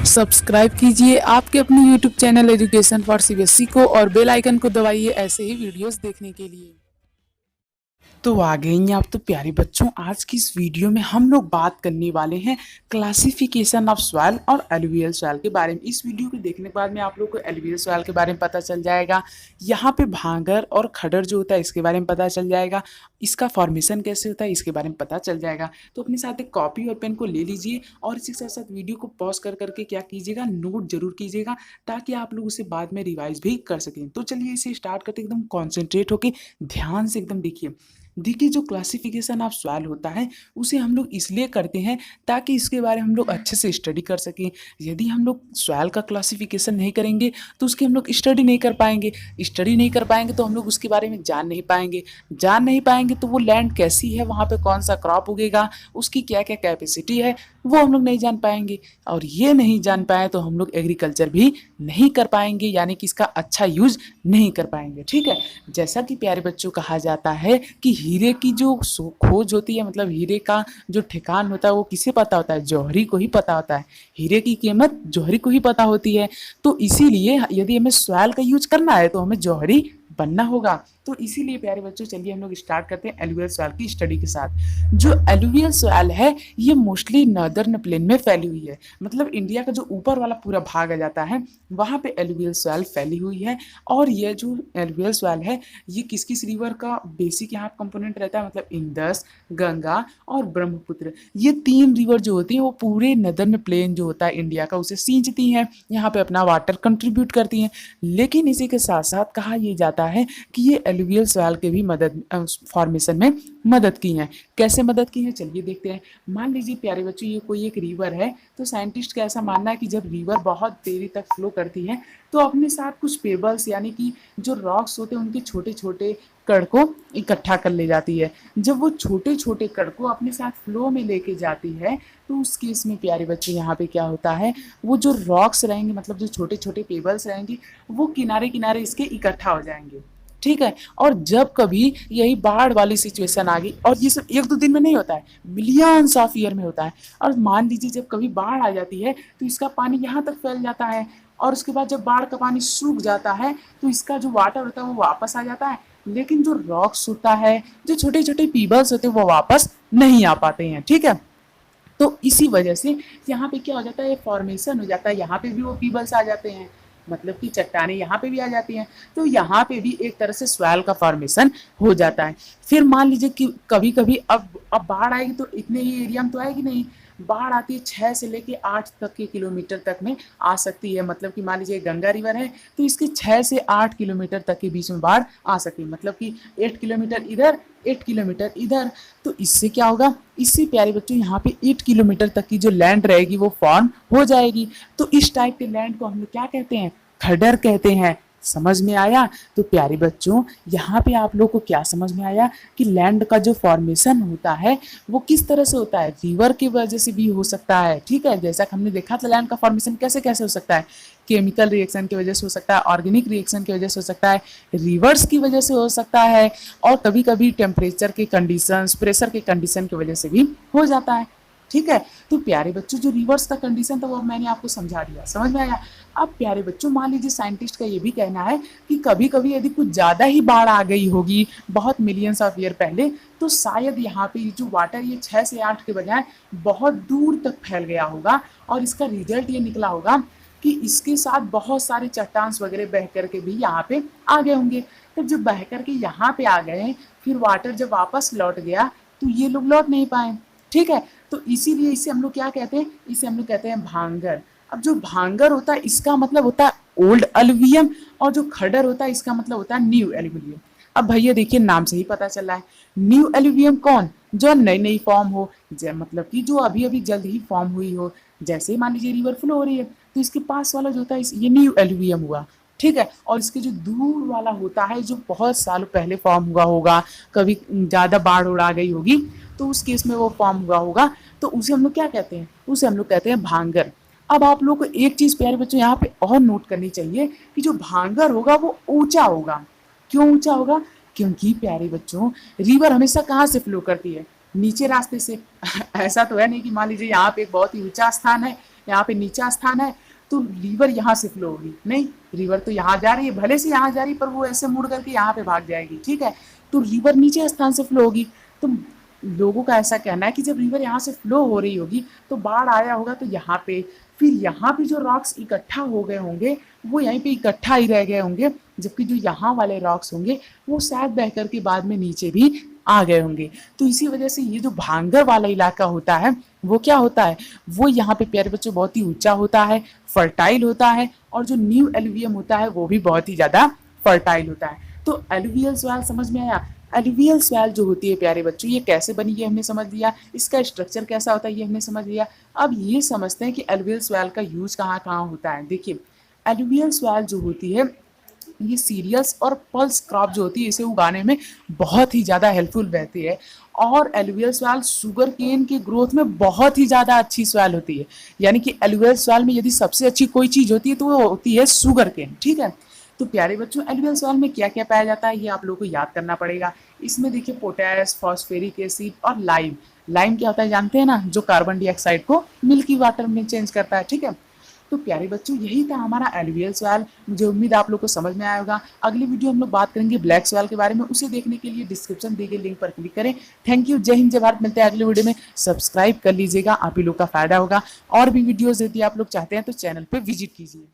Subscribe कीजिए आपके अपने YouTube channel education for CBSE को और बेल आइकन को दबाइए ऐसे ही वीडियोस देखने के लिए। तो आ गए हैं आप तो प्यारे बच्चों, आज की इस वीडियो में हम लोग बात करने वाले हैं क्लासिफिकेशन ऑफ सॉइल और एलुवियल सॉइल के बारे में। इस वीडियो को देखने के बाद में आप लोग को एलुवियल सॉइल के बारे में पता चल जाएगा, यहाँ पे भांगर और खड़र जो होता है इसके बारे में पता चल जाएगा, इसका फॉर्मेशन कैसे होता है इसके बारे में पता चल जाएगा। तो अपने साथ एक कॉपी और पेन को ले लीजिए और इसी के साथ साथ वीडियो को पॉज कर करके क्या कीजिएगा, नोट जरूर कीजिएगा ताकि आप लोग उसे बाद में रिवाइज भी कर सकें। तो चलिए इसे स्टार्ट करते एकदम कॉन्सेंट्रेट होके ध्यान से एकदम देखिए जो क्लासिफिकेशन ऑफ सॉइल होता है उसे हम लोग इसलिए करते हैं ताकि इसके बारे में हम लोग अच्छे से स्टडी कर सकें। यदि हम लोग सॉइल का क्लासिफिकेशन नहीं करेंगे तो उसकी हम लोग स्टडी नहीं कर पाएंगे तो हम लोग उसके बारे में जान नहीं पाएंगे तो वो लैंड कैसी है, वहाँ पे कौन सा क्रॉप उगेगा, उसकी क्या क्या कैपेसिटी है वो हम लोग नहीं जान पाएंगे। और ये नहीं जान पाए तो हम लोग एग्रीकल्चर भी नहीं कर पाएंगे, यानी कि इसका अच्छा यूज नहीं कर पाएंगे। ठीक है, जैसा कि प्यारे बच्चों कहा जाता है कि हीरे की जो खोज होती है, मतलब हीरे का जो ठिकान होता है वो किसे पता होता है, जौहरी को ही पता होता है। हीरे की कीमत जौहरी को ही पता होती है। तो इसीलिए यदि हमें सॉइल का यूज करना है तो हमें जौहरी बनना होगा। तो इसीलिए प्यारे बच्चों चलिए हम लोग स्टार्ट करते हैं एलुवियल सॉइल की स्टडी के साथ। जो एलुवियल सॉइल है ये मोस्टली नॉर्दर्न प्लेन में फैली हुई है, मतलब इंडिया का जो ऊपर वाला पूरा भाग आ जाता है वहाँ पे एलुवियल सॉइल फैली हुई है। और ये जो एलुवियल सॉइल है ये किस किस रिवर का बेसिक यहाँ कंपोनेंट रहता है, मतलब इंडस, गंगा और ब्रह्मपुत्र, ये तीन रिवर जो होती हैं वो पूरे नदर्न प्लेन जो होता है इंडिया का उसे सींचती हैं, यहाँ पे अपना वाटर कंट्रीब्यूट करती हैं। लेकिन इसी के साथ साथ कहा यह जाता है कि ये एलुवियल सॉइल के भी मदद फॉर्मेशन में मदद की हैं। कैसे मदद की हैं चलिए देखते हैं। मान लीजिए प्यारे बच्चों ये कोई एक रिवर है, तो साइंटिस्ट का ऐसा मानना है कि जब रिवर बहुत देरी तक फ्लो करती है तो अपने साथ कुछ पेबल्स यानी कि जो रॉक्स होते हैं उनके छोटे छोटे कण को इकट्ठा कर ले जाती है। जब वो छोटे छोटे कण को अपने साथ फ्लो में लेके जाती है तो उस केस में प्यारे बच्चे यहाँ पे क्या होता है, वो जो रॉक्स रहेंगे मतलब जो छोटे छोटे पेबल्स रहेंगे वो किनारे किनारे इसके इकट्ठा हो जाएंगे। ठीक है, और जब कभी यही बाढ़ वाली सिचुएशन आ गई, और ये सब एक दो दिन में नहीं होता है, मिलियंस ऑफ ईयर में होता है। और मान लीजिए जब कभी बाढ़ आ जाती है तो इसका पानी यहाँ तक फैल जाता है, और उसके बाद जब बाढ़ का पानी सूख जाता है तो इसका जो वाटर होता है वो वापस आ जाता है, लेकिन जो रॉक्स होता है, जो छोटे छोटे पीबल्स होते हैं वो वापस नहीं आ पाते हैं। ठीक है, तो इसी वजह से यहाँ पे क्या हो जाता है, फॉर्मेशन हो जाता है, यहाँ पे भी वो पीबल्स आ जाते हैं, मतलब कि चट्टानें यहाँ पे भी आ जाती हैं, तो यहाँ पे भी एक तरह से सॉइल का फॉर्मेशन हो जाता है। फिर मान लीजिए कि कभी कभी अब बाढ़ आएगी तो इतने ही एरिया में तो आएगी नहीं, बाढ़ आती है 6 से लेके 8 तक के किलोमीटर तक में आ सकती है। मतलब कि मान लीजिए गंगा रिवर है तो इसके 6 से 8 किलोमीटर तक के बीच में बाढ़ आ सकती है, मतलब कि 8 किलोमीटर इधर 8 किलोमीटर इधर। तो इससे क्या होगा, इससे प्यारे बच्चों यहाँ पे 8 किलोमीटर तक की जो लैंड रहेगी वो फॉर्म हो जाएगी। तो इस टाइप के लैंड को हम लोग क्या कहते हैं, खड्डर कहते हैं। समझ में आया? तो प्यारे बच्चों यहाँ पे आप लोग को क्या समझ में आया कि लैंड का जो फॉर्मेशन होता है वो किस तरह से होता है, रिवर की वजह से भी हो सकता है। ठीक है, जैसा कि हमने देखा था लैंड का फॉर्मेशन कैसे कैसे हो सकता है, केमिकल रिएक्शन की वजह से हो सकता है, ऑर्गेनिक रिएक्शन की वजह से हो सकता है, रिवर्स की वजह से हो सकता है, और कभी कभी टेम्परेचर के कंडीशंस, प्रेशर के कंडीशन की वजह से भी हो जाता है। ठीक है, तो प्यारे बच्चों जो रिवर्स का कंडीशन था वो मैंने आपको समझा दिया, समझ में आया? अब प्यारे बच्चों मान लीजिए साइंटिस्ट का ये भी कहना है कि कभी कभी यदि कुछ ज़्यादा ही बाढ़ आ गई होगी बहुत मिलियंस ऑफ ईयर पहले, तो शायद यहाँ पे जो वाटर ये 6 से 8 के बजाय बहुत दूर तक फैल गया होगा, और इसका रिजल्ट ये निकला होगा कि इसके साथ बहुत सारे चट्टान वगैरह बह करके भी यहाँ पे आ गए होंगे। तब जब बह करके यहाँ पे आ गए फिर वाटर जब वापस लौट गया तो ये लोग लौट नहीं पाए। ठीक है, तो इसीलिए इसे हम लोग क्या कहते हैं, इसे हम लोग कहते हैं भांगर। अब जो भांगर होता है इसका मतलब होता है ओल्ड एलुवियम, और जो खड्डर होता है इसका मतलब होता है न्यू एलुवियम। अब भैया देखिए नाम से ही पता चल रहा है, न्यू एलुवियम कौन, जो नई नई फॉर्म हो, मतलब कि जो अभी अभी जल्द ही फॉर्म हुई हो। जैसे मान लीजिए रिवर फ्लो हो रही है तो इसके पास वाला जो होता है ये न्यू एलुवियम हुआ। ठीक है, और इसके जो दूर वाला होता है जो बहुत सालों पहले फॉर्म हुआ होगा, कभी ज़्यादा बाढ़ उड़ा गई होगी तो उस केस में वो फॉर्म हुआ होगा, तो उसे हम लोग क्या कहते हैं, उसे हम लोग कहते हैं भांगर। अब आप लोग को एक चीज़ प्यारे बच्चों यहाँ पे और नोट करनी चाहिए कि जो भांगर होगा वो ऊंचा होगा। क्यों ऊंचा होगा, क्योंकि प्यारे बच्चों रिवर हमेशा कहाँ से फ्लो करती है, नीचे रास्ते से। ऐसा तो है नहीं कि मान लीजिए यहाँ पे एक बहुत ही ऊंचा स्थान है यहाँ पे नीचा स्थान है तो रिवर यहाँ से फ्लो होगी, नहीं रिवर तो यहाँ जा रही है, भले से यहाँ जा रही है पर वो ऐसे मुड़ करके यहाँ पे भाग जाएगी, ठीक है। तो रिवर नीचे स्थान से फ्लो होगी। तो लोगों का ऐसा कहना है कि जब रिवर यहाँ से फ्लो हो रही होगी तो बाढ़ आया होगा तो यहाँ पे, फिर यहाँ पे जो रॉक्स इकट्ठा हो गए होंगे वो यहीं पे इकट्ठा ही रह गए होंगे, जबकि जो यहाँ वाले रॉक्स होंगे वो शायद बह करके बाद में नीचे भी आ गए होंगे। तो इसी वजह से ये जो भांगर वाला इलाका होता है वो क्या होता है, वो यहाँ पे प्यारे बच्चों बहुत ही ऊंचा होता है, फर्टाइल होता है, और जो न्यू एलुवियम होता है वो भी बहुत ही ज्यादा फर्टाइल होता है। तो एलुवियल सॉइल समझ में आया। एलुवियल सॉइल जो होती है प्यारे बच्चों ये कैसे बनी है हमने समझ लिया, इसका स्ट्रक्चर कैसा होता है ये हमने समझ लिया। अब ये समझते हैं कि एलुवियल सॉइल का यूज कहाँ कहाँ होता है। देखिए एलुवियल सॉइल जो होती है ये सीरियल्स और पल्स क्रॉप जो होती है इसे उगाने में बहुत ही ज़्यादा हेल्पफुल रहती है। और एलुवियल सॉइल शुगर केन के ग्रोथ में बहुत ही ज़्यादा अच्छी सॉइल होती है। यानी कि एलुवियल सॉइल में यदि सबसे अच्छी कोई चीज़ होती है तो वो होती है शुगर केन, ठीक है। तो प्यारे बच्चों एलुवियल सॉइल में क्या क्या पाया जाता है ये आप लोगों को याद करना पड़ेगा। इसमें देखिए पोटेश, फॉस्फेरिक एसिड और लाइम। लाइम क्या होता है जानते हैं ना, जो कार्बन डाइऑक्साइड को मिल्की वाटर में चेंज करता है, ठीक है। तो प्यारे बच्चों यही था हमारा एलुवियल सॉइल। मुझे उम्मीद है आप लोग को समझ में आया होगा। अगली वीडियो हम लोग बात करेंगे ब्लैक सॉइल के बारे में, उसे देखने के लिए डिस्क्रिप्शन दिए गए लिंक पर क्लिक करें। थैंक यू, जय हिंद जय भारत। मिलते हैं अगली वीडियो में। सब्सक्राइब कर लीजिएगा, आप ही लोग का फायदा होगा। और भी वीडियोज यदि आप लोग चाहते हैं तो चैनल पर विजिट कीजिए।